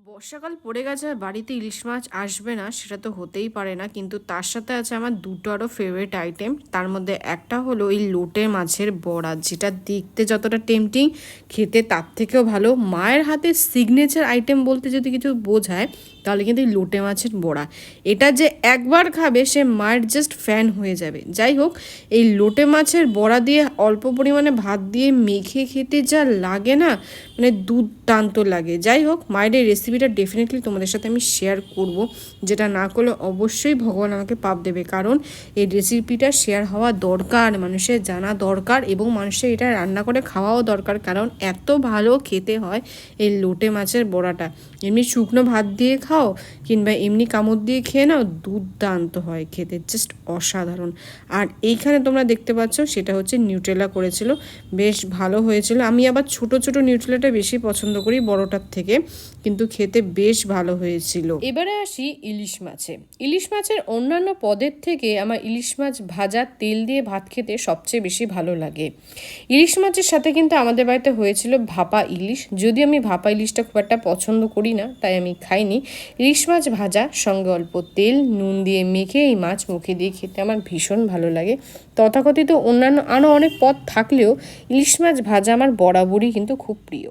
বর্ষাকাল পড়ে গেছে আর বাড়িতে ইলিশ মাছ আসবে না সেটা তো হতেই পারে না, কিন্তু তার সাথে আছে আমার দুটো আরও ফেভারিট আইটেম। তার মধ্যে একটা হলো এই লোটে মাছের বড়া, যেটা দেখতে যতটা টেম্পটিং খেতে তার থেকেও ভালো। মায়ের হাতে সিগনেচার আইটেম বলতে যদি কিছু বোঝায় তাহলে কিন্তু এই লোটে মাছের বড়া, এটা যে একবার খাবে সে মায়ের জাস্ট ফ্যান হয়ে যাবে। যাই হোক, এই লোটে মাছের বড়া দিয়ে অল্প পরিমাণে ভাত দিয়ে মেখে খেতে যা লাগে না, মানে দুর্দান্ত লাগে। যাই হোক, মায়ের এই রেসিপিটা ডেফিনেটলি তোমাদের সাথে আমি শেয়ার করব, যেটা না করলে অবশ্যই ভগবান আমাকে পাপ দেবে। কারণ এই রেসিপিটা শেয়ার হওয়া দরকার, মানুষের জানা দরকার এবং মানুষের এটা রান্না করে খাওয়াও দরকার, কারণ এত ভালো খেতে হয় এই লোটে মাছের বড়াটা। এমনি শুকনো ভাত দিয়ে খাও কিংবা এমনি কামড় দিয়ে খেয়ে নাও, দুর্দান্ত হয় খেতে, জাস্ট অসাধারণ। আর এইখানে তোমরা দেখতে পাচ্ছ সেটা হচ্ছে নিউট্রেলা করেছিল, বেশ ভালো হয়েছিল। আমি আবার ছোট ছোট নিউট্রেলাটা বেশি পছন্দ করি বড়টার থেকে, কিন্তু খেতে বেশ ভালো হয়েছিল। এবারে আসি ইলিশ মাছে। ইলিশ মাছের অন্যান্য পদের থেকে আমার ইলিশ মাছ ভাজা তেল দিয়ে ভাত খেতে সবচেয়ে বেশি ভালো লাগে। ইলিশ মাছের সাথে কিন্তু আমাদের বাড়িতে হয়েছিল ভাপা ইলিশ, যদিও আমি ভাপা ইলিশটা খুব একটা পছন্দ করি না, তাই আমি খাইনি। ইলিশ মাছ ভাজা সঙ্গে অল্প তেল নুন দিয়ে মেখে এই মাছ মুখে দিয়ে খেতে আমার ভীষণ ভালো লাগে। তথাকথিত অন্যান্য আরও অনেক পদ থাকলেও ইলিশ মাছ ভাজা আমার বরাবরই কিন্তু খুব প্রিয়।